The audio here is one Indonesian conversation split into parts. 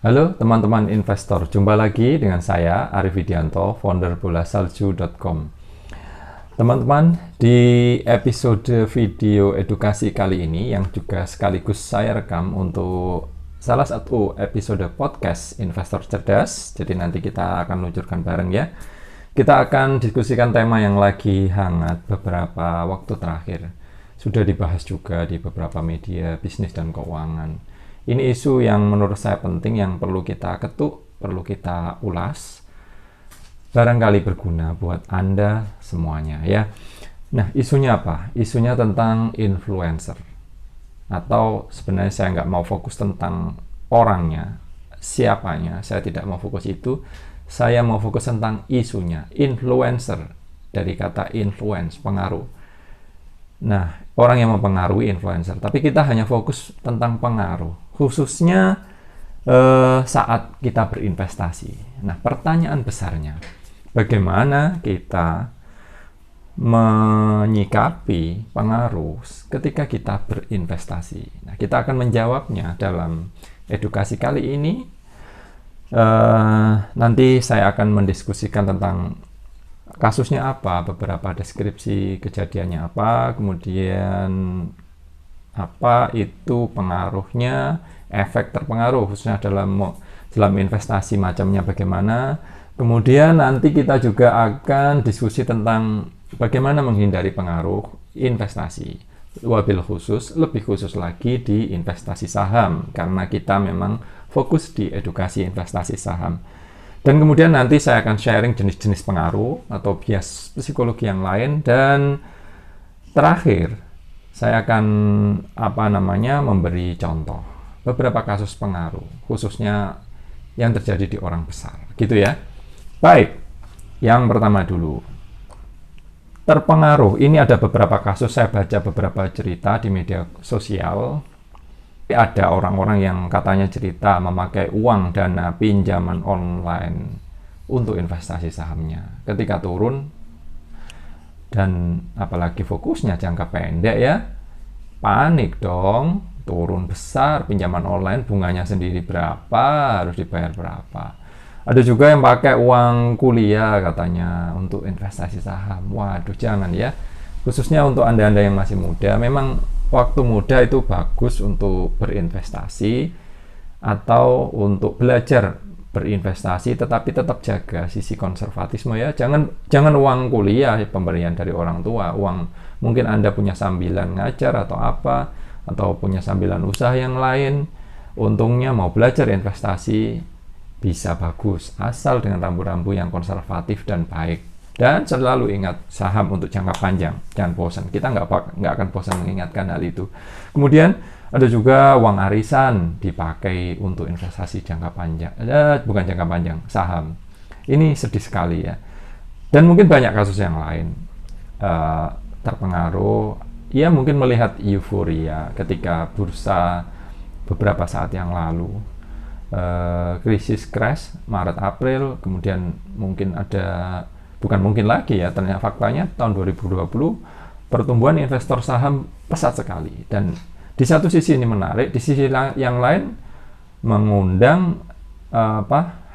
Halo teman-teman investor, jumpa lagi dengan saya Arif Widianto, founder bolasalju.com. Teman-teman, di episode video edukasi kali ini yang juga sekaligus saya rekam untuk salah satu episode podcast Investor Cerdas, jadi nanti kita akan luncurkan bareng ya. Kita akan diskusikan tema yang lagi hangat beberapa waktu terakhir. Sudah dibahas juga di beberapa media bisnis dan keuangan. Ini isu yang menurut saya penting, yang perlu kita ketuk, perlu kita ulas. Barangkali berguna buat Anda semuanya ya. Nah, isunya apa? Isunya tentang influencer. Atau sebenarnya saya nggak mau fokus tentang orangnya, siapanya. Saya tidak mau fokus itu. Saya mau fokus tentang isunya, influencer. Dari kata influence, pengaruh. Nah, orang yang mempengaruhi influencer. Tapi kita hanya fokus tentang pengaruh, khususnya saat kita berinvestasi. Nah, pertanyaan besarnya, bagaimana kita menyikapi pengaruh ketika kita berinvestasi? Nah, kita akan menjawabnya dalam edukasi kali ini. Nanti saya akan mendiskusikan tentang kasusnya apa, beberapa deskripsi kejadiannya apa, kemudian apa itu pengaruhnya, efek terpengaruh khususnya dalam investasi macamnya bagaimana. Kemudian nanti kita juga akan diskusi tentang bagaimana menghindari pengaruh investasi, lebih khusus lagi di investasi saham, karena kita memang fokus di edukasi investasi saham. Dan kemudian nanti saya akan sharing jenis-jenis pengaruh atau bias psikologi yang lain, dan terakhir saya akan memberi contoh beberapa kasus pengaruh khususnya yang terjadi di orang besar, gitu ya. Baik, yang pertama dulu, terpengaruh. Ini ada beberapa kasus, saya baca beberapa cerita di media sosial. Ada orang-orang yang katanya cerita memakai uang dana pinjaman online untuk investasi sahamnya. Ketika turun, dan apalagi fokusnya jangka pendek ya, panik dong, turun besar, pinjaman online bunganya sendiri berapa, harus dibayar berapa. Ada juga yang pakai uang kuliah katanya untuk investasi saham. Waduh, jangan ya. Khususnya untuk Anda-Anda yang masih muda, memang waktu muda itu bagus untuk berinvestasi atau untuk belajar berinvestasi, tetapi tetap jaga sisi konservatisme ya. Jangan uang kuliah pemberian dari orang tua, uang mungkin Anda punya sambilan ngajar atau apa, atau punya sambilan usaha yang lain. Untungnya mau belajar investasi bisa bagus, asal dengan rambu-rambu yang konservatif dan baik. Dan selalu ingat, saham untuk jangka panjang, jangan bosan. Kita nggak akan bosan mengingatkan hal itu. Kemudian ada juga uang arisan dipakai untuk investasi jangka panjang, bukan jangka panjang, saham. Ini sedih sekali ya. Dan mungkin banyak kasus yang lain terpengaruh. Ya mungkin melihat euforia ketika bursa beberapa saat yang lalu. Krisis crash Maret April, kemudian mungkin ada, bukan mungkin lagi ya, ternyata faktanya tahun 2020 pertumbuhan investor saham pesat sekali. Dan di satu sisi ini menarik, di sisi yang lain mengundang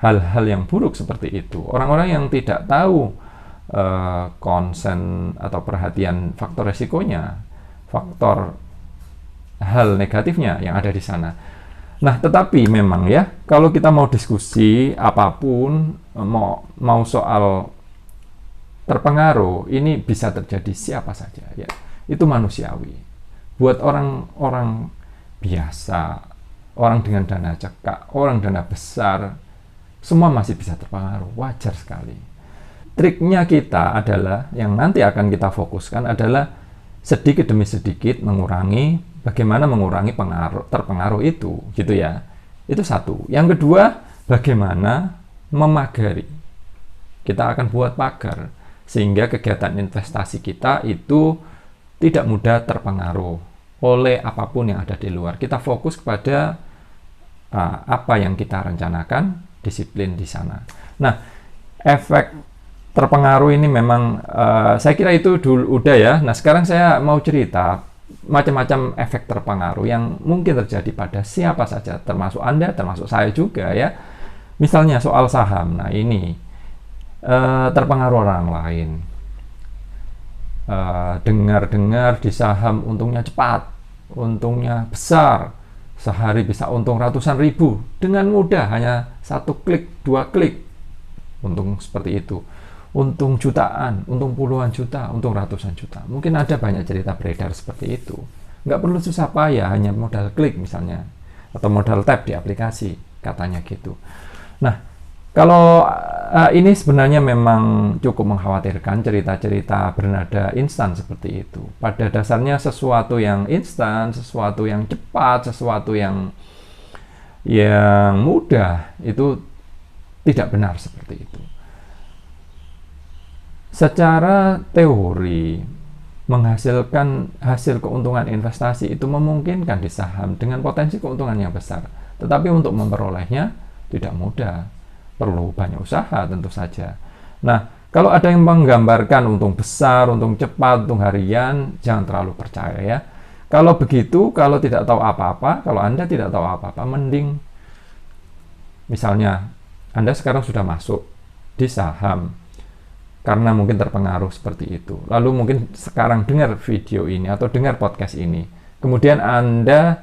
hal-hal yang buruk seperti itu. Orang-orang yang tidak tahu konsen atau perhatian faktor resikonya, faktor hal negatifnya yang ada di sana. Nah, tetapi memang ya, kalau kita mau diskusi apapun, mau soal terpengaruh, ini bisa terjadi siapa saja ya. Itu manusiawi. Buat orang-orang biasa, orang dengan dana cekak, orang dana besar, semua masih bisa terpengaruh, wajar sekali. Triknya kita adalah, yang nanti akan kita fokuskan adalah sedikit demi sedikit bagaimana mengurangi terpengaruh itu, gitu ya. Itu satu. Yang kedua, bagaimana memagari. Kita akan buat pagar sehingga kegiatan investasi kita itu tidak mudah terpengaruh oleh apapun yang ada di luar. Kita fokus kepada apa yang kita rencanakan, disiplin di sana. Nah, efek terpengaruh ini memang saya kira itu dulu udah ya. Nah, sekarang saya mau cerita macam-macam efek terpengaruh yang mungkin terjadi pada siapa saja, termasuk Anda, termasuk saya juga ya. Misalnya soal saham, nah ini terpengaruh orang lain. Dengar-dengar di saham untungnya cepat, untungnya besar, sehari bisa untung ratusan ribu dengan mudah, hanya 1 klik, 2 klik, untung seperti itu. Untung jutaan, untung puluhan juta, untung ratusan juta. Mungkin ada banyak cerita beredar seperti itu. Nggak perlu susah payah, hanya modal klik misalnya, atau modal tap di aplikasi, katanya gitu. Nah, kalau ini sebenarnya memang cukup mengkhawatirkan cerita-cerita bernada instan seperti itu. Pada dasarnya sesuatu yang instan, sesuatu yang cepat, sesuatu yang mudah, itu tidak benar seperti itu. Secara teori, menghasilkan hasil keuntungan investasi itu memungkinkan di saham dengan potensi keuntungan yang besar. Tetapi untuk memperolehnya tidak mudah, perlu banyak usaha tentu saja. Nah, kalau ada yang menggambarkan untung besar, untung cepat, untung harian, jangan terlalu percaya ya. Kalau begitu, kalau tidak tahu apa-apa, kalau Anda tidak tahu apa-apa, mending misalnya Anda sekarang sudah masuk di saham, karena mungkin terpengaruh seperti itu. Lalu mungkin sekarang dengar video ini atau dengar podcast ini. Kemudian Anda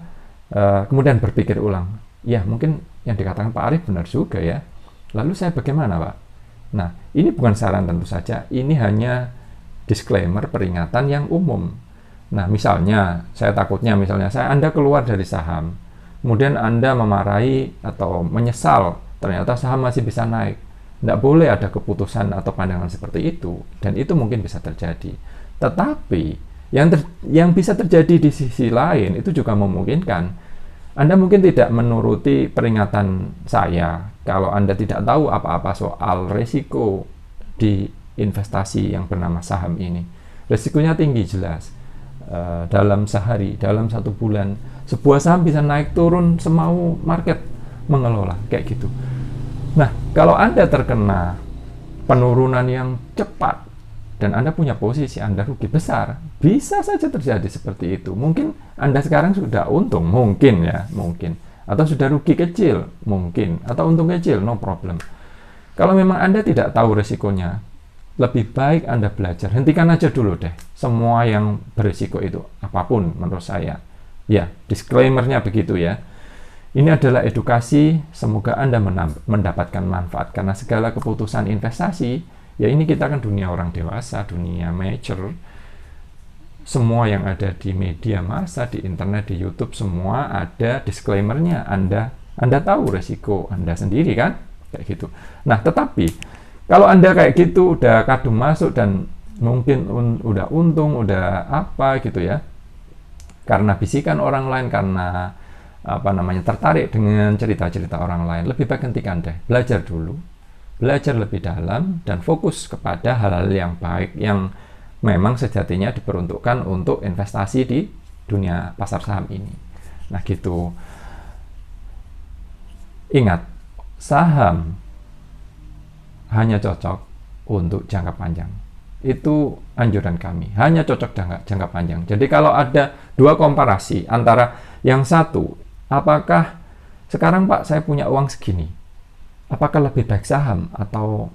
kemudian berpikir ulang. Ya, mungkin yang dikatakan Pak Arif benar juga ya. Lalu saya bagaimana, Pak? Nah, ini bukan saran tentu saja. Ini hanya disclaimer, peringatan yang umum. Nah, misalnya, Anda keluar dari saham. Kemudian Anda memarahi atau menyesal. Ternyata saham masih bisa naik. Tidak boleh ada keputusan atau pandangan seperti itu, dan itu mungkin bisa terjadi. Tetapi yang bisa terjadi di sisi lain itu juga memungkinkan. Anda mungkin tidak menuruti peringatan saya kalau Anda tidak tahu apa-apa soal risiko di investasi yang bernama saham ini. Risikonya tinggi jelas. Dalam sehari, dalam 1 bulan, sebuah saham bisa naik turun semau market mengelola kayak gitu. Nah, kalau Anda terkena penurunan yang cepat dan Anda punya posisi, Anda rugi besar, bisa saja terjadi seperti itu. Mungkin Anda sekarang sudah untung, mungkin. Atau sudah rugi kecil, mungkin. Atau untung kecil, no problem. Kalau memang Anda tidak tahu resikonya, lebih baik Anda belajar. Hentikan aja dulu deh semua yang berisiko itu, apapun menurut saya. Ya, disclaimer-nya begitu ya. Ini adalah edukasi, semoga Anda mendapatkan manfaat, karena segala keputusan investasi, ya ini kita kan dunia orang dewasa, dunia mature, semua yang ada di media massa, di internet, di YouTube, semua ada disclaimer-nya. Anda tahu resiko Anda sendiri kan? Kayak gitu. Nah, tetapi kalau Anda kayak gitu, udah kadung masuk dan mungkin udah untung, udah apa gitu ya, karena bisikan orang lain, karena tertarik dengan cerita-cerita orang lain, lebih baik hentikan deh, belajar dulu, belajar lebih dalam dan fokus kepada hal-hal yang baik yang memang sejatinya diperuntukkan untuk investasi di dunia pasar saham ini. Nah gitu. Ingat, saham hanya cocok untuk jangka panjang. Itu anjuran kami, hanya cocok jangka panjang. Jadi kalau ada dua komparasi antara yang satu, apakah sekarang Pak saya punya uang segini, apakah lebih baik saham atau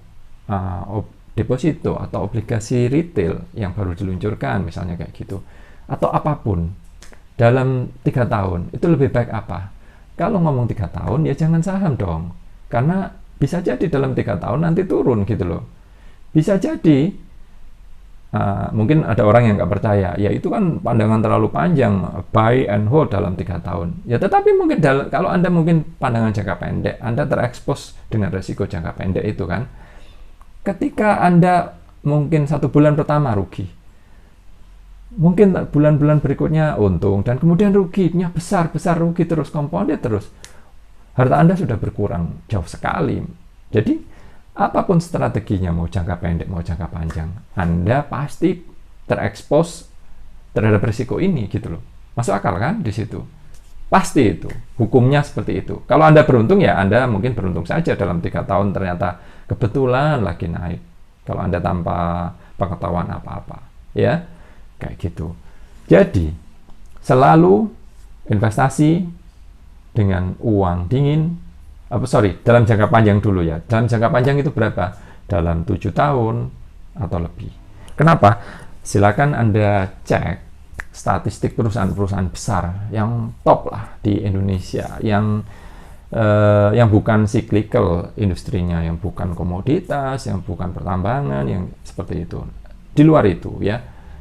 deposito atau obligasi retail yang baru diluncurkan misalnya kayak gitu, atau apapun dalam 3 tahun, itu lebih baik apa? Kalau ngomong 3 tahun ya jangan saham dong, karena bisa jadi dalam 3 tahun nanti turun gitu loh. Bisa jadi mungkin ada orang yang nggak percaya, ya itu kan pandangan terlalu panjang, buy and hold dalam 3 tahun. Ya tetapi mungkin kalau Anda mungkin pandangan jangka pendek, Anda terekspos dengan resiko jangka pendek itu kan. Ketika Anda mungkin 1 bulan pertama rugi, mungkin bulan-bulan berikutnya untung, dan kemudian ruginya besar rugi terus, compounded terus. Harta Anda sudah berkurang jauh sekali. Jadi apapun strateginya, mau jangka pendek, mau jangka panjang, Anda pasti terekspos terhadap risiko ini gitu loh. Masuk akal kan di situ? Pasti itu. Hukumnya seperti itu. Kalau Anda beruntung ya Anda mungkin beruntung saja dalam 3 tahun ternyata kebetulan lagi naik. Kalau Anda tanpa pengetahuan apa-apa, ya kayak gitu. Jadi Selalu investasi dengan uang dingin, dalam jangka panjang dulu ya. Dalam jangka panjang itu berapa? Dalam 7 tahun atau lebih. Kenapa? Silakan Anda cek statistik perusahaan-perusahaan besar yang top lah di Indonesia, yang bukan cyclical industrinya, yang bukan komoditas, yang bukan pertambangan, yang seperti itu. Di luar itu ya,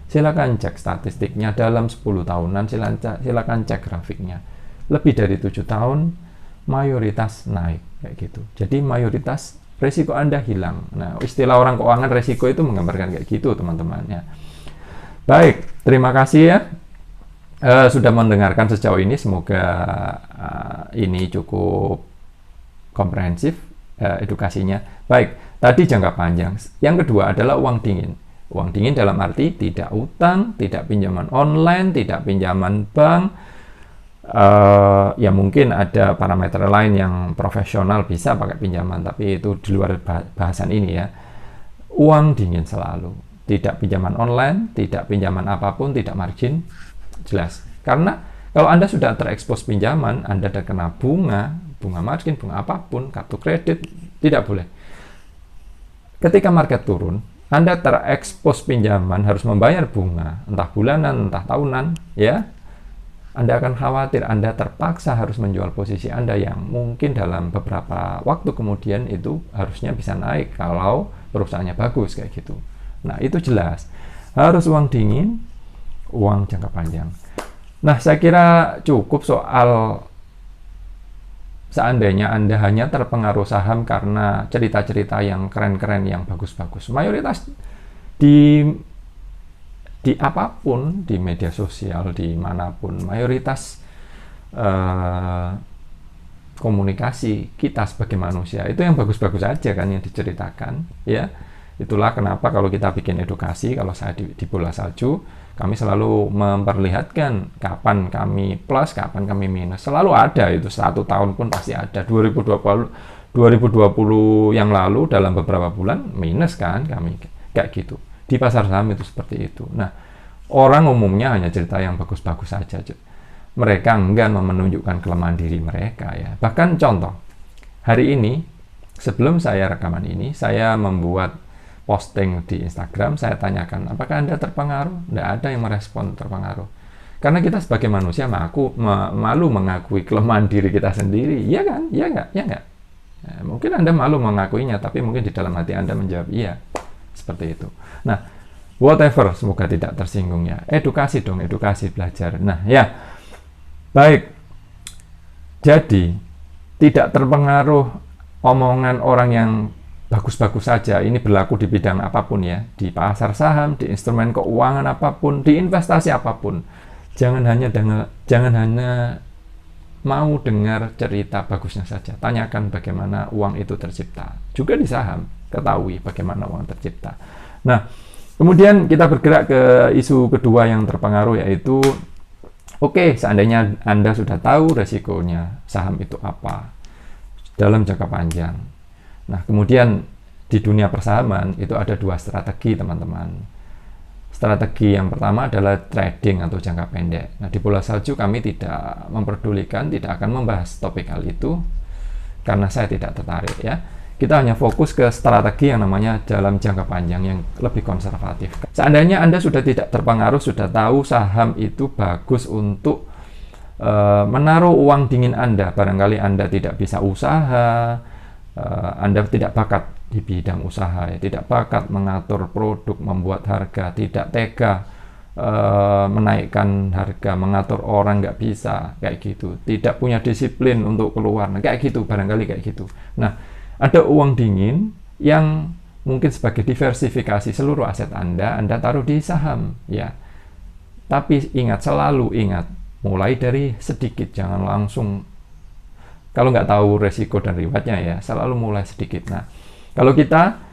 silakan cek statistiknya dalam 10 tahunan, silakan cek grafiknya. Lebih dari 7 tahun, mayoritas naik, kayak gitu. Jadi mayoritas resiko Anda hilang. Nah, istilah orang keuangan resiko itu menggambarkan kayak gitu, teman-teman ya. Baik, terima kasih ya. Sudah mendengarkan sejauh ini, semoga ini cukup komprehensif edukasinya. Baik, tadi jangka panjang. Yang kedua adalah uang dingin. Uang dingin dalam arti tidak utang, tidak pinjaman online, tidak pinjaman bank. Ya mungkin ada parameter lain yang profesional bisa pakai pinjaman, tapi itu di luar bahasan ini ya. Uang dingin selalu, tidak pinjaman online, tidak pinjaman apapun, tidak margin, jelas. Karena kalau Anda sudah terekspos pinjaman, Anda terkena bunga margin, bunga apapun, kartu kredit, tidak boleh. Ketika market turun, Anda terekspos pinjaman, harus membayar bunga, entah bulanan, entah tahunan, ya, Anda akan khawatir, Anda terpaksa harus menjual posisi Anda yang mungkin dalam beberapa waktu kemudian itu harusnya bisa naik kalau perusahaannya bagus, kayak gitu. Nah, itu jelas. Harus uang dingin, uang jangka panjang. Nah, saya kira cukup soal seandainya Anda hanya terpengaruh saham karena cerita-cerita yang keren-keren, yang bagus-bagus. Mayoritas di apapun, di media sosial, di manapun, mayoritas komunikasi kita sebagai manusia itu yang bagus-bagus aja kan yang diceritakan, ya. Itulah kenapa kalau kita bikin edukasi, kalau saya di Bola Salju, kami selalu memperlihatkan kapan kami plus, kapan kami minus. Selalu ada itu, 1 tahun pun pasti ada. 2020 yang lalu dalam beberapa bulan minus kan kami, kayak gitu. Di pasar saham itu seperti itu. Nah, orang umumnya hanya cerita yang bagus-bagus saja. Mereka enggan menunjukkan kelemahan diri mereka ya. Bahkan contoh, hari ini sebelum saya rekaman ini, saya membuat posting di Instagram, saya tanyakan, apakah Anda terpengaruh? Tidak ada yang merespon terpengaruh. Karena kita sebagai manusia malu mengakui kelemahan diri kita sendiri. Iya kan? Iya nggak? Iya nggak? Nah, mungkin Anda malu mengakuinya, tapi mungkin di dalam hati Anda menjawab iya. Seperti itu. Nah, whatever, semoga tidak tersinggung ya. Edukasi dong, edukasi, belajar. Nah, ya. Baik. Jadi, tidak terpengaruh omongan orang yang bagus-bagus saja. Ini berlaku di bidang apapun ya, di pasar saham, di instrumen keuangan apapun, di investasi apapun. Jangan hanya mau dengar cerita bagusnya saja. Tanyakan bagaimana uang itu tercipta. Juga di saham, ketahui bagaimana uang tercipta. Nah, kemudian kita bergerak ke isu kedua yang terpengaruh, yaitu oke, seandainya Anda sudah tahu resikonya saham itu apa dalam jangka panjang. Nah, kemudian di dunia persahaman itu ada 2 strategi, teman-teman. Strategi yang pertama adalah trading atau jangka pendek. Nah, di Bola Salju kami tidak memperdulikan, tidak akan membahas topik hal itu karena saya tidak tertarik ya. Kita hanya fokus ke strategi yang namanya dalam jangka panjang yang lebih konservatif. Seandainya Anda sudah tidak terpengaruh, sudah tahu saham itu bagus untuk menaruh uang dingin Anda, barangkali Anda tidak bisa usaha, Anda tidak bakat di bidang usaha, ya, tidak bakat mengatur produk, membuat harga, tidak tega menaikkan harga, mengatur orang, nggak bisa, kayak gitu, tidak punya disiplin untuk keluar, nah, kayak gitu, barangkali kayak gitu. Nah, ada uang dingin yang mungkin sebagai diversifikasi seluruh aset Anda taruh di saham, ya. Tapi selalu ingat, mulai dari sedikit, jangan langsung. Kalau nggak tahu resiko dan rewardnya ya, selalu mulai sedikit. Nah, kalau kita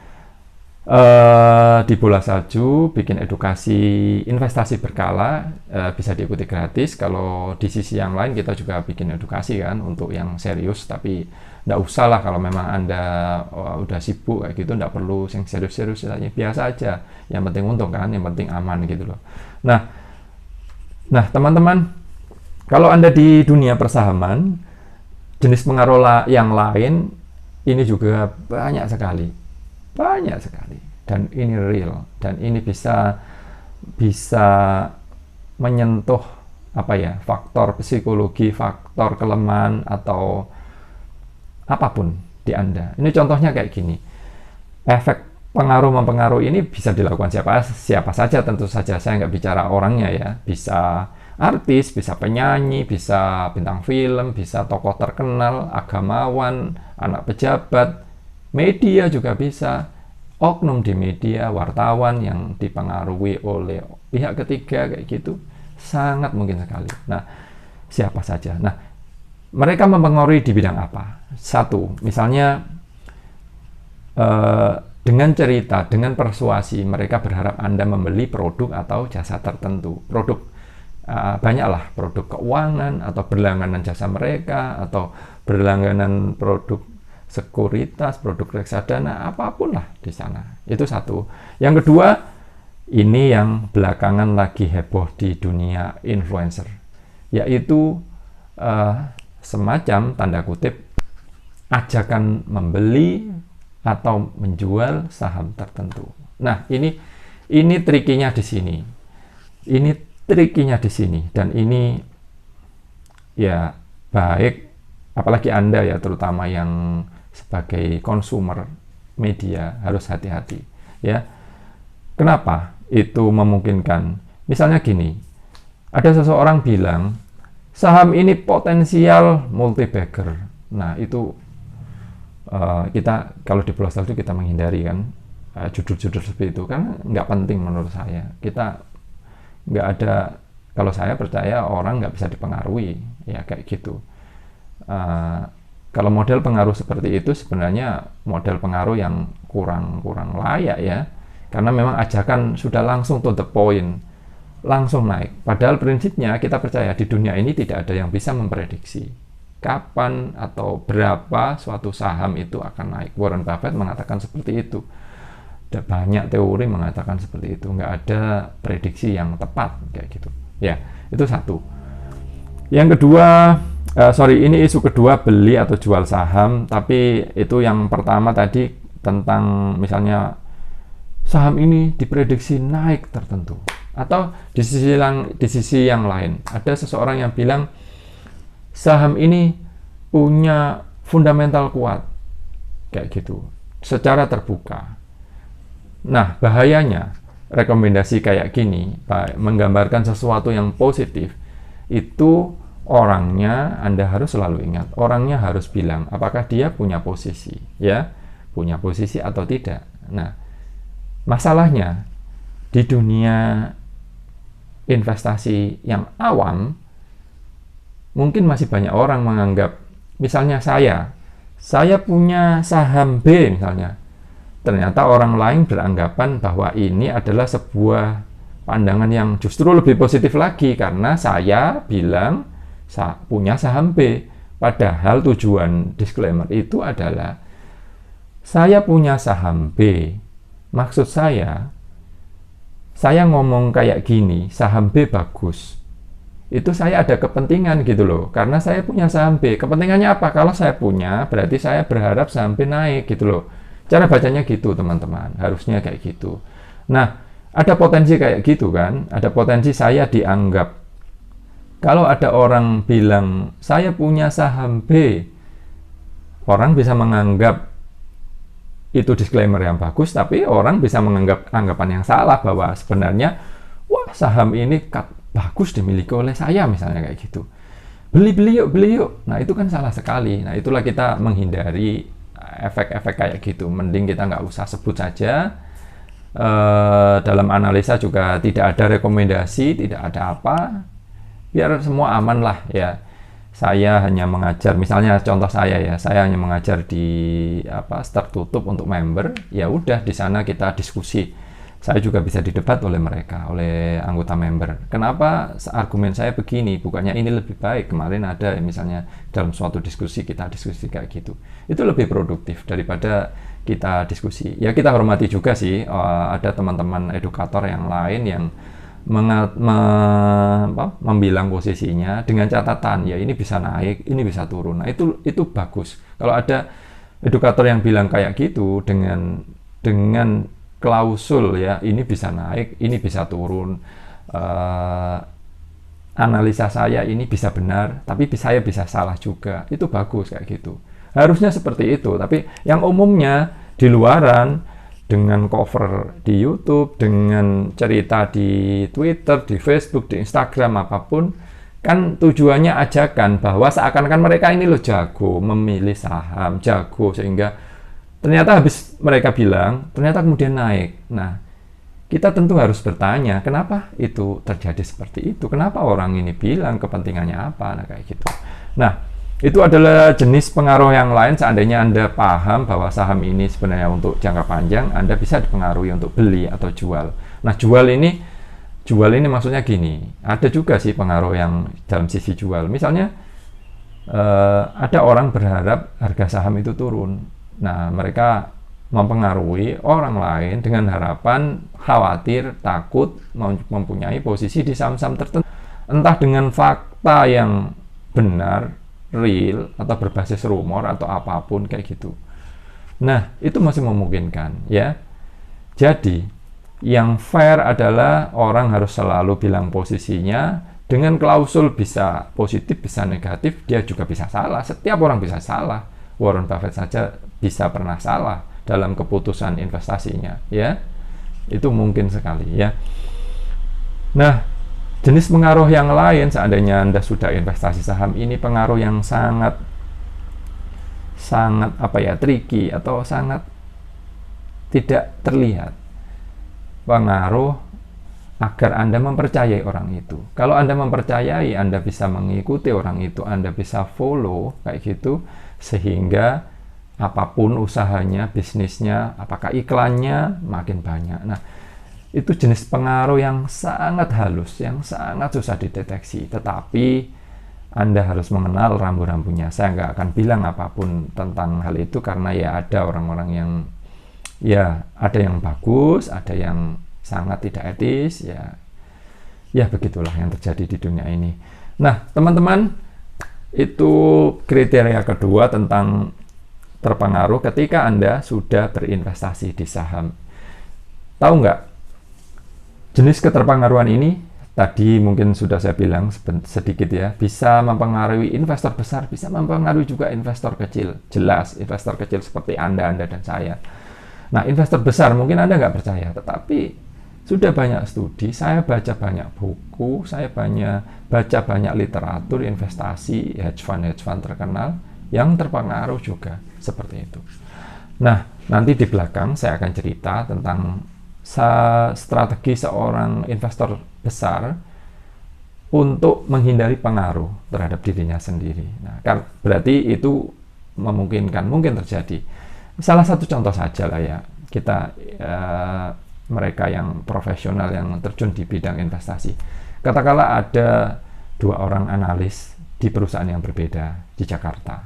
di Bola Salju bikin edukasi investasi berkala, bisa diikuti gratis. Kalau di sisi yang lain kita juga bikin edukasi kan untuk yang serius, tapi nggak usah lah kalau memang Anda udah sibuk kayak gitu, nggak perlu yang serius-serius saja, biasa aja. Yang penting untung kan, yang penting aman gitu loh. Nah teman-teman, Kalau Anda di dunia persahaman, jenis pengaruh yang lain ini juga banyak sekali. Banyak sekali. Dan ini real. Dan ini bisa menyentuh faktor psikologi, faktor kelemahan atau apapun di Anda. Ini contohnya kayak gini. Efek pengaruh mempengaruh ini bisa dilakukan siapa saja, tentu saja. Saya nggak bicara orangnya ya. Bisa artis, bisa penyanyi, bisa bintang film, bisa tokoh terkenal, agamawan, anak pejabat, media juga bisa. Oknum di media, wartawan yang dipengaruhi oleh pihak ketiga kayak gitu, sangat mungkin sekali. Nah, siapa saja. Nah, mereka mempengaruhi di bidang apa? Satu, misalnya dengan cerita, dengan persuasi, mereka berharap Anda membeli produk atau jasa tertentu. Produk banyaklah, produk keuangan atau berlangganan jasa mereka atau berlangganan produk sekuritas, produk reksadana, apapun lah di sana. Itu satu. Yang kedua, ini yang belakangan lagi heboh di dunia influencer, yaitu semacam tanda kutip ajakan membeli atau menjual saham tertentu. Nah, ini trikinya di sini. Ini trikinya di sini, dan ini ya baik, apalagi Anda ya, terutama yang sebagai konsumer media harus hati-hati ya. Kenapa itu memungkinkan? Misalnya gini, ada seseorang bilang saham ini potensial multi-bagger. Nah, itu kita kalau di Pulau Salju kita menghindari kan judul-judul seperti itu, kan nggak penting menurut saya. Kita nggak ada, kalau saya percaya orang nggak bisa dipengaruhi ya kayak gitu. Kalau model pengaruh seperti itu sebenarnya model pengaruh yang kurang layak ya, karena memang ajakan sudah langsung to the point, langsung naik. Padahal prinsipnya kita percaya di dunia ini tidak ada yang bisa memprediksi kapan atau berapa suatu saham itu akan naik. Warren Buffett mengatakan seperti itu. Ada banyak teori mengatakan seperti itu. Nggak ada prediksi yang tepat kayak gitu. Ya, itu satu. Yang kedua, ini isu kedua, beli atau jual saham. Tapi itu yang pertama tadi tentang misalnya saham ini diprediksi naik tertentu. Atau di sisi yang lain, ada seseorang yang bilang saham ini punya fundamental kuat kayak gitu, secara terbuka. Nah, bahayanya rekomendasi kayak gini, menggambarkan sesuatu yang positif, itu orangnya Anda harus selalu ingat, orangnya harus bilang apakah dia punya posisi, ya, punya posisi atau tidak. Nah, masalahnya di dunia investasi yang awam, mungkin masih banyak orang menganggap, misalnya saya punya saham B misalnya, ternyata orang lain beranggapan bahwa ini adalah sebuah pandangan yang justru lebih positif lagi karena saya bilang punya saham B. Padahal tujuan disclaimer itu adalah saya punya saham B. Maksud saya ngomong kayak gini, saham B bagus. Itu saya ada kepentingan gitu loh, karena saya punya saham B. Kepentingannya apa? Kalau saya punya, berarti saya berharap saham B naik gitu loh. Cara bacanya gitu teman-teman, harusnya kayak gitu. Nah, ada potensi kayak gitu kan, ada potensi saya dianggap, kalau ada orang bilang saya punya saham B, orang bisa menganggap itu disclaimer yang bagus, tapi orang bisa menganggap anggapan yang salah bahwa sebenarnya wah saham ini bagus dimiliki oleh saya misalnya kayak gitu. Beli yuk. Nah, itu kan salah sekali. Nah, itulah kita menghindari efek-efek kayak gitu. Mending kita nggak usah sebut saja. Dalam analisa juga tidak ada rekomendasi, tidak ada apa. Biar semua aman lah ya. Saya hanya mengajar, misalnya contoh saya hanya mengajar di tertutup untuk member. Ya udah, di sana kita diskusi. Saya juga bisa didebat oleh mereka, oleh anggota member. Kenapa argumen saya begini, bukannya ini lebih baik. Kemarin ada misalnya dalam suatu diskusi, kita diskusi kayak gitu. Itu lebih produktif daripada kita diskusi. Ya kita hormati juga sih, ada teman-teman edukator yang lain yang membilang posisinya dengan catatan ya ini bisa naik, ini bisa turun. Nah, itu bagus. Kalau ada edukator yang bilang kayak gitu dengan klausul ya ini bisa naik, ini bisa turun. Analisa saya ini bisa benar, tapi saya bisa salah juga. Itu bagus kayak gitu. Harusnya seperti itu. Tapi yang umumnya di luaran dengan cover di YouTube, dengan cerita di Twitter, di Facebook, di Instagram, apapun, kan tujuannya ajakan bahwa seakan-akan mereka ini loh jago memilih saham, jago, sehingga ternyata habis mereka bilang, ternyata kemudian naik. Nah, kita tentu harus bertanya, kenapa itu terjadi seperti itu? Kenapa orang ini bilang kepentingannya apa? Nah, kayak gitu. Nah, itu adalah jenis pengaruh yang lain. Seandainya Anda paham bahwa saham ini sebenarnya untuk jangka panjang, Anda bisa dipengaruhi untuk beli atau jual. Nah, jual ini maksudnya gini, ada juga sih pengaruh yang dalam sisi jual. Misalnya, ada orang berharap harga saham itu turun. Nah, mereka mempengaruhi orang lain dengan harapan khawatir, takut, mempunyai posisi di saham-saham tertentu. Entah dengan fakta yang benar, real, atau berbasis rumor, atau apapun kayak gitu. Nah, itu masih memungkinkan ya. Jadi, yang fair adalah orang harus selalu bilang posisinya dengan klausul bisa positif, bisa negatif, dia juga bisa salah. Setiap orang bisa salah. Warren Buffett saja bisa pernah salah dalam keputusan investasinya ya. Itu mungkin sekali ya. Nah, jenis pengaruh yang lain, seandainya Anda sudah investasi saham, ini pengaruh yang sangat tricky atau sangat tidak terlihat. Pengaruh agar Anda mempercayai orang itu. Kalau Anda mempercayai, Anda bisa mengikuti orang itu, Anda bisa follow kayak gitu, sehingga apapun usahanya, bisnisnya, apakah iklannya makin banyak. Nah, itu jenis pengaruh yang sangat halus, yang sangat susah dideteksi. Tetapi Anda harus mengenal rambu-rambunya. Saya nggak akan bilang apapun tentang hal itu karena ya ada orang-orang yang ya ada yang bagus, ada yang sangat tidak etis. Ya begitulah yang terjadi di dunia ini. Nah, teman-teman, itu kriteria kedua tentang terpengaruh ketika Anda sudah berinvestasi di saham. Tahu nggak? Jenis keterpengaruhan ini tadi mungkin sudah saya bilang sedikit ya, bisa mempengaruhi investor besar, bisa mempengaruhi juga investor kecil. Jelas, investor kecil seperti Anda dan saya. Nah, investor besar mungkin Anda nggak percaya, tetapi sudah banyak studi, saya baca banyak buku, saya baca banyak literatur investasi, hedge fund terkenal, yang terpengaruh juga seperti itu. Nah, nanti di belakang saya akan cerita tentang strategi seorang investor besar untuk menghindari pengaruh terhadap dirinya sendiri. Nah, kan berarti itu memungkinkan, mungkin terjadi. Salah satu contoh saja lah ya, kita mereka yang profesional yang terjun di bidang investasi. Katakanlah ada 2 orang analis di perusahaan yang berbeda di Jakarta.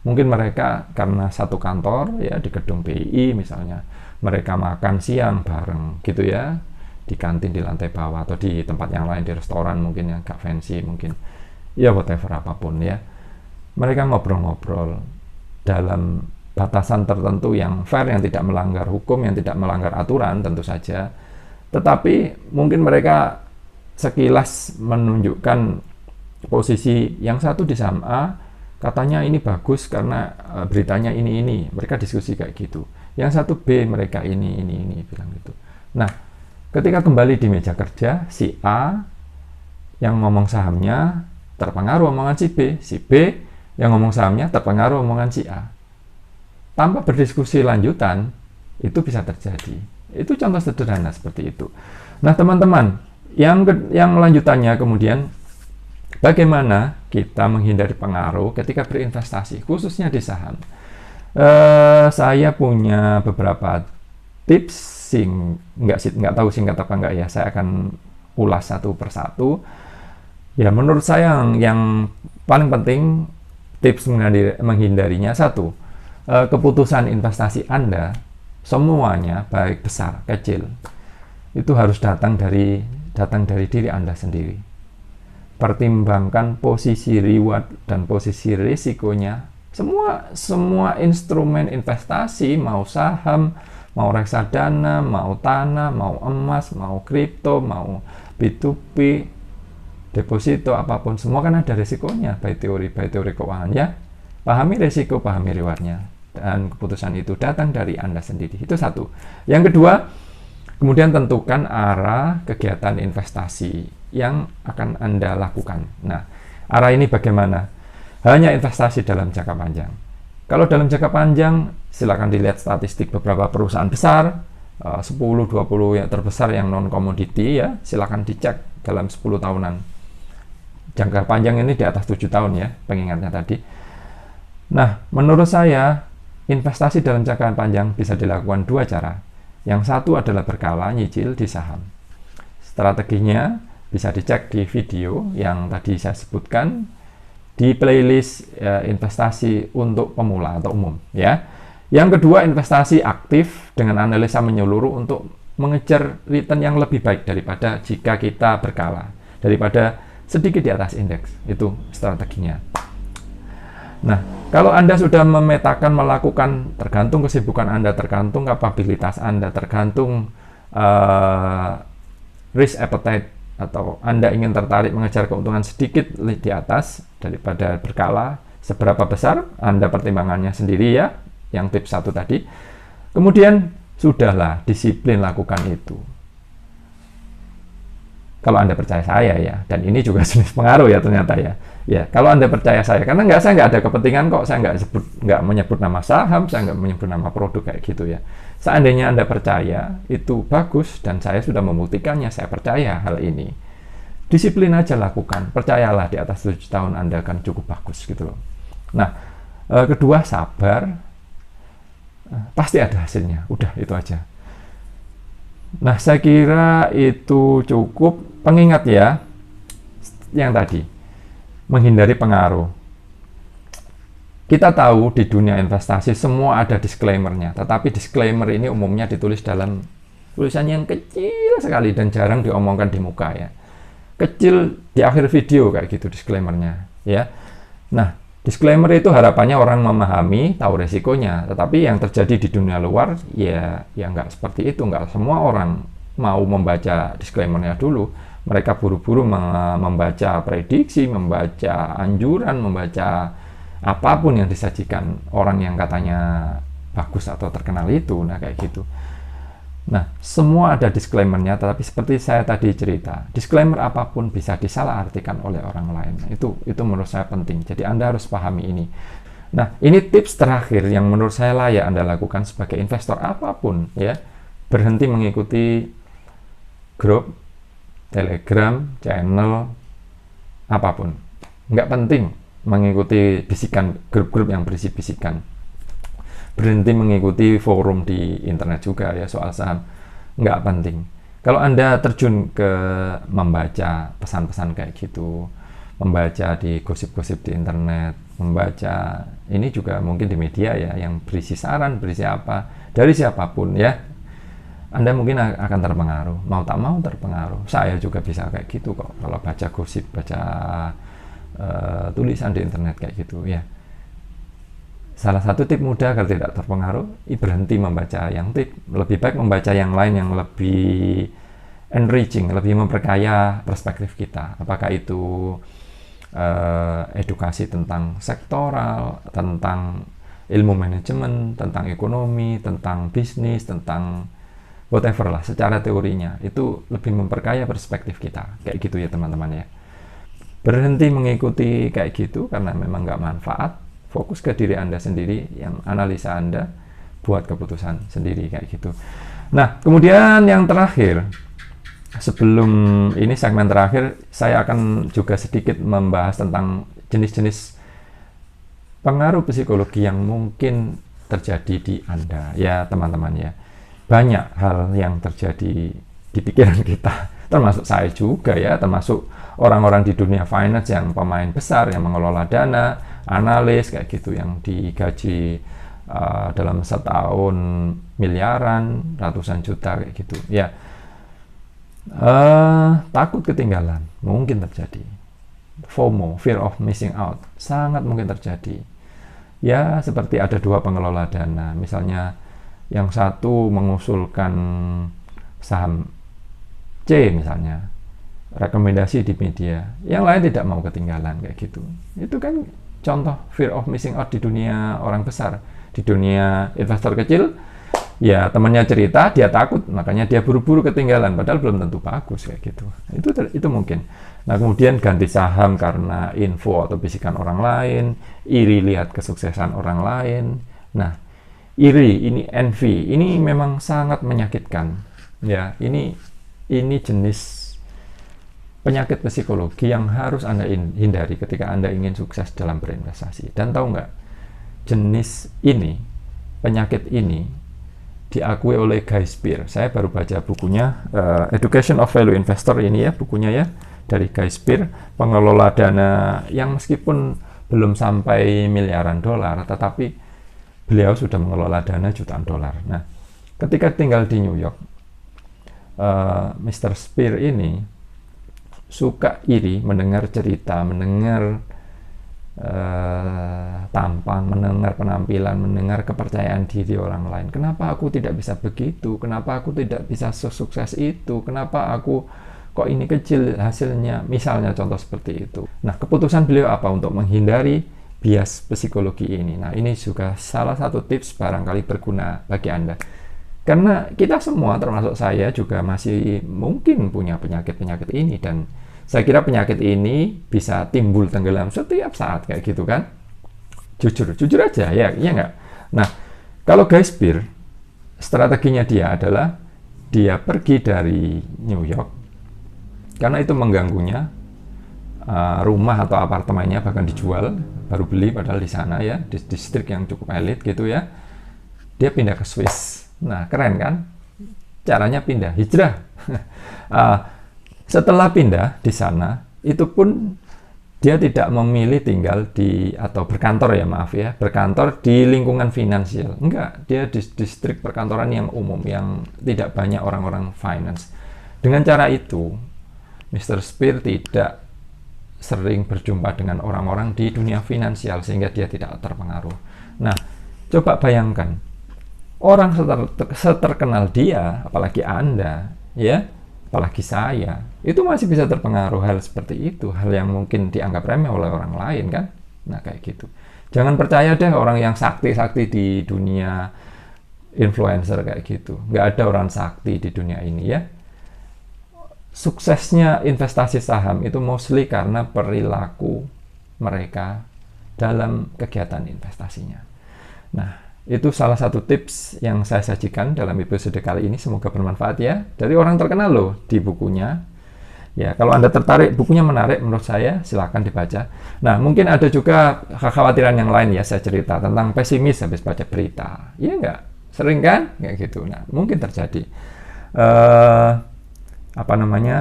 Mungkin mereka karena satu kantor ya di gedung BI misalnya, mereka makan siang bareng gitu ya, di kantin di lantai bawah atau di tempat yang lain, di restoran mungkin yang gak fancy, mungkin ya whatever apapun ya. Mereka ngobrol-ngobrol dalam batasan tertentu yang fair, yang tidak melanggar hukum, yang tidak melanggar aturan tentu saja. Tetapi mungkin mereka sekilas menunjukkan posisi yang satu di saham A, katanya ini bagus karena beritanya ini. Mereka diskusi kayak gitu. Yang satu B, mereka ini bilang gitu. Nah, ketika kembali di meja kerja, si A yang ngomong sahamnya terpengaruh omongan si B yang ngomong sahamnya terpengaruh omongan si A. Tanpa berdiskusi lanjutan, itu bisa terjadi. Itu contoh sederhana seperti itu. Nah, teman-teman, yang lanjutannya kemudian, bagaimana kita menghindari pengaruh ketika berinvestasi, khususnya di saham. Saya punya beberapa tips, nggak tahu singkat apa enggak ya, saya akan ulas satu persatu. Ya, menurut saya yang paling penting tips menghindarinya, satu, keputusan investasi Anda semuanya baik besar kecil itu harus datang dari datang dari diri Anda sendiri. Pertimbangkan posisi reward dan posisi risikonya. Semua instrumen investasi, mau saham, mau reksadana, mau tanah, mau emas, mau kripto, mau B2B, deposito, apapun, semua kan ada risikonya by teori keuangan ya. Pahami risiko, pahami rewardnya, dan keputusan itu datang dari Anda sendiri. Itu satu. Yang kedua, kemudian tentukan arah kegiatan investasi yang akan Anda lakukan. Nah, arah ini bagaimana? Hanya investasi dalam jangka panjang. Kalau dalam jangka panjang, silakan dilihat statistik beberapa perusahaan besar, 10-20 yang terbesar yang non-komoditi ya, silakan dicek dalam 10 tahunan. Jangka panjang ini di atas 7 tahun ya, pengingatnya tadi. Nah, menurut saya, investasi dalam jangka panjang bisa dilakukan dua cara. Yang satu adalah berkala nyicil di saham. Strateginya bisa dicek di video yang tadi saya sebutkan di playlist investasi untuk pemula atau umum ya. Yang kedua, investasi aktif dengan analisa menyeluruh untuk mengejar return yang lebih baik daripada jika kita berkala, daripada sedikit di atas indeks. Itu strateginya. Nah, kalau Anda sudah memetakan, melakukan, tergantung kesibukan Anda, tergantung kapabilitas Anda, tergantung risk appetite, atau Anda ingin tertarik mengejar keuntungan sedikit di atas daripada berkala, seberapa besar Anda pertimbangannya sendiri ya, yang tips 1 tadi. Kemudian sudahlah, disiplin lakukan itu. Kalau Anda percaya saya ya, dan ini juga jenis pengaruh ya ternyata ya. Ya, kalau Anda percaya saya, karena saya nggak ada kepentingan kok, saya nggak menyebut nama saham, saya nggak menyebut nama produk kayak gitu ya. Seandainya Anda percaya, itu bagus, dan saya sudah membuktikannya, saya percaya hal ini. Disiplin aja lakukan, percayalah di atas 7 tahun Anda akan cukup bagus gitu loh. Nah, kedua sabar, pasti ada hasilnya, udah itu aja. Nah, saya kira itu cukup. Pengingat ya, yang tadi, menghindari pengaruh. Kita tahu di dunia investasi semua ada disclaimer-nya, tetapi disclaimer ini umumnya ditulis dalam tulisan yang kecil sekali dan jarang diomongkan di muka ya. Kecil di akhir video kayak gitu disclaimer-nya ya. Nah, disclaimer itu harapannya orang memahami, tahu resikonya, tetapi yang terjadi di dunia luar ya nggak seperti itu. Nggak semua orang mau membaca disclaimer-nya dulu. Mereka buru-buru membaca prediksi, membaca anjuran, membaca apapun yang disajikan orang yang katanya bagus atau terkenal itu. Nah, kayak gitu. Nah, semua ada disclaimer-nya, tetapi seperti saya tadi cerita, disclaimer apapun bisa disalahartikan oleh orang lain. Itu menurut saya penting. Jadi Anda harus pahami ini. Nah, ini tips terakhir yang menurut saya layak Anda lakukan sebagai investor apapun ya. Berhenti mengikuti grup, Telegram, channel, apapun. Nggak penting mengikuti bisikan, grup-grup yang berisi bisikan. Berhenti mengikuti forum di internet juga ya soal saham. Nggak penting. Kalau Anda terjun ke membaca pesan-pesan kayak gitu, membaca di gosip-gosip di internet, membaca ini juga mungkin di media ya, yang berisi saran, berisi apa, dari siapapun ya, Anda mungkin akan terpengaruh, mau tak mau terpengaruh. Saya juga bisa kayak gitu kok, kalau baca gosip, baca tulisan di internet kayak gitu ya. Salah satu tip mudah agar tidak terpengaruh, berhenti membaca yang tip, lebih baik membaca yang lain yang lebih enriching, lebih memperkaya perspektif kita. Apakah itu edukasi tentang sektoral, tentang ilmu manajemen, tentang ekonomi, tentang bisnis, tentang whatever lah, secara teorinya itu lebih memperkaya perspektif kita, kayak gitu ya teman-teman ya. Berhenti mengikuti kayak gitu karena memang nggak manfaat. Fokus ke diri Anda sendiri, yang analisa Anda, buat keputusan sendiri kayak gitu. Nah, kemudian yang terakhir, sebelum ini segmen terakhir, saya akan juga sedikit membahas tentang jenis-jenis pengaruh psikologi yang mungkin terjadi di Anda ya teman-teman ya. Banyak hal yang terjadi di pikiran kita, termasuk saya juga ya, termasuk orang-orang di dunia finance yang pemain besar, yang mengelola dana, analis kayak gitu, yang digaji dalam setahun miliaran, ratusan juta kayak gitu ya. Takut ketinggalan, mungkin terjadi. FOMO, fear of missing out, sangat mungkin terjadi. Ya, seperti ada dua pengelola dana, misalnya yang satu mengusulkan saham C misalnya, rekomendasi di media, yang lain tidak mau ketinggalan kayak gitu. Itu kan contoh fear of missing out di dunia orang besar. Di dunia investor kecil, ya temannya cerita, dia takut, makanya dia buru-buru ketinggalan, padahal belum tentu bagus kayak gitu. Itu mungkin. Nah, kemudian ganti saham karena info atau bisikan orang lain, iri lihat kesuksesan orang lain. Nah, iri, ini envy, ini memang sangat menyakitkan. Ya, ini jenis penyakit psikologi yang harus Anda hindari ketika Anda ingin sukses dalam berinvestasi. Dan tahu nggak, jenis ini, penyakit ini diakui oleh Guy Spier. Saya baru baca bukunya, Education of Value Investor ini ya, bukunya ya, dari Guy Spier, pengelola dana yang meskipun belum sampai miliaran dolar, tetapi beliau sudah mengelola dana jutaan dolar. Nah, ketika tinggal di New York, Mr. Spier ini suka iri mendengar cerita, mendengar tampang, mendengar penampilan, mendengar kepercayaan diri orang lain. Kenapa aku tidak bisa begitu? Kenapa aku tidak bisa sesukses itu? Kenapa aku kok ini kecil hasilnya? Misalnya contoh seperti itu. Nah, keputusan beliau apa untuk menghindari bias psikologi ini? Nah, ini juga salah satu tips barangkali berguna bagi Anda. Karena kita semua, termasuk saya juga masih mungkin punya penyakit-penyakit ini, dan saya kira penyakit ini bisa timbul tenggelam setiap saat kayak gitu kan. Jujur aja ya, iya nggak? Nah, kalau Guy Spier, strateginya dia adalah dia pergi dari New York karena itu mengganggunya, rumah atau apartemennya bahkan dijual, baru beli padahal di sana ya, di distrik yang cukup elit gitu ya. Dia pindah ke Swiss. Nah, keren kan? Caranya pindah, hijrah. Setelah pindah di sana, itu pun dia tidak memilih tinggal di, atau berkantor ya, maaf ya, berkantor di lingkungan finansial. Enggak, dia di distrik perkantoran yang umum, yang tidak banyak orang-orang finance. Dengan cara itu, Mr. Spier tidak sering berjumpa dengan orang-orang di dunia finansial, sehingga dia tidak terpengaruh. Nah, coba bayangkan, orang seterkenal dia, apalagi Anda, ya, apalagi saya, itu masih bisa terpengaruh hal seperti itu, hal yang mungkin dianggap remeh oleh orang lain kan. Nah, kayak gitu. Jangan percaya deh orang yang sakti-sakti di dunia influencer kayak gitu. Nggak ada orang sakti di dunia ini ya. Suksesnya investasi saham itu mostly karena perilaku mereka dalam kegiatan investasinya. Nah, itu salah satu tips yang saya sajikan dalam episode kali ini. Semoga bermanfaat ya. Dari orang terkenal loh di bukunya. Ya, kalau Anda tertarik, bukunya menarik menurut saya, silakan dibaca. Nah, mungkin ada juga kekhawatiran yang lain ya, saya cerita tentang pesimis habis baca berita. Iya nggak? Sering kan? Kayak gitu. Nah, mungkin terjadi.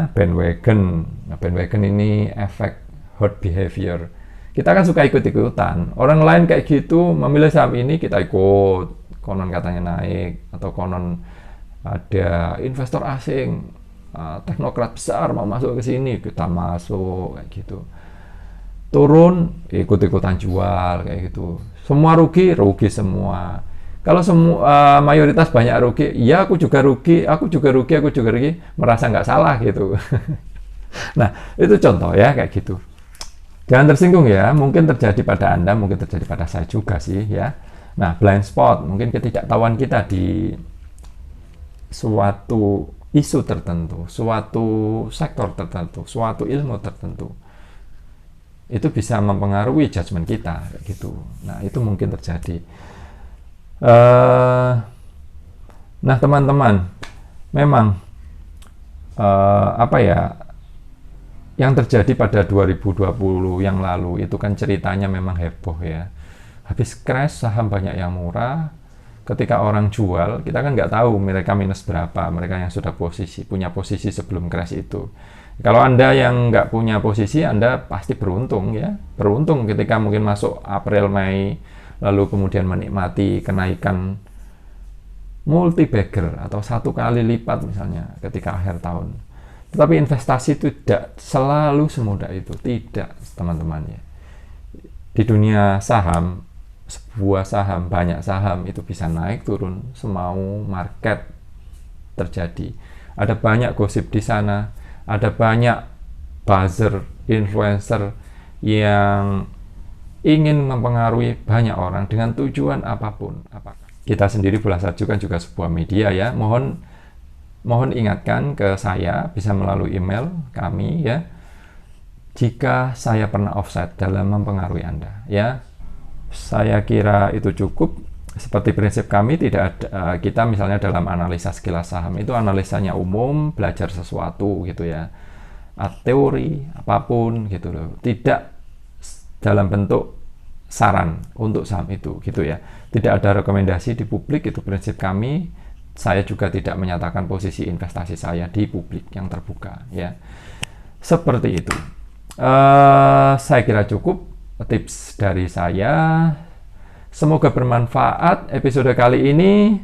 Bandwagon. Nah, bandwagon ini efek herd behavior. Kita kan suka ikut-ikutan. Orang lain kayak gitu memilih saham ini, kita ikut. Konon katanya naik, atau konon ada investor asing, teknokrat besar mau masuk ke sini, kita masuk kayak gitu. Turun, ikut-ikutan jual kayak gitu. Semua rugi semua. Kalau semua mayoritas banyak rugi, ya aku juga rugi, merasa nggak salah gitu. Nah, itu contoh ya kayak gitu. Jangan tersinggung ya, mungkin terjadi pada Anda, mungkin terjadi pada saya juga sih ya. Nah, blind spot, mungkin ketidaktahuan kita di suatu isu tertentu, suatu sektor tertentu, suatu ilmu tertentu. Itu bisa mempengaruhi judgement kita kayak gitu. Nah, itu mungkin terjadi. Nah, teman-teman, memang yang terjadi pada 2020 yang lalu itu kan ceritanya memang heboh ya. Habis crash, saham banyak yang murah. Ketika orang jual, kita kan nggak tahu mereka minus berapa, mereka yang sudah punya posisi sebelum crash itu. Kalau Anda yang nggak punya posisi, Anda pasti beruntung ya. Beruntung ketika mungkin masuk April, Mei, lalu kemudian menikmati kenaikan multi-bagger atau 1 kali lipat misalnya ketika akhir tahun. Tetapi investasi itu tidak selalu semudah itu, tidak teman-teman ya. Di dunia saham, sebuah saham, banyak saham itu bisa naik turun semau market terjadi. Ada banyak gosip di sana, ada banyak buzzer, influencer yang ingin mempengaruhi banyak orang dengan tujuan apapun. Apakah kita sendiri Bola Salju kan juga sebuah media ya. Mohon ingatkan ke saya bisa melalui email kami ya. Jika saya pernah offside dalam mempengaruhi Anda ya. Saya kira itu cukup. Seperti prinsip kami tidak ada, kita misalnya dalam analisa sekilas saham itu analisanya umum, belajar sesuatu gitu ya. Teori apapun gitu loh. Tidak dalam bentuk saran untuk saham itu gitu ya. Tidak ada rekomendasi di publik, itu prinsip kami. Saya juga tidak menyatakan posisi investasi saya di publik yang terbuka ya. Seperti itu. Saya kira cukup tips dari saya. Semoga bermanfaat episode kali ini.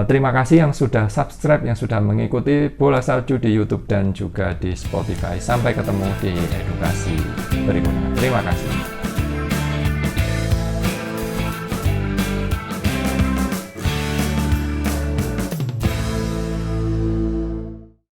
Terima kasih yang sudah subscribe, yang sudah mengikuti Bola Salju di YouTube dan juga di Spotify. Sampai ketemu di edukasi berikutnya. Terima kasih.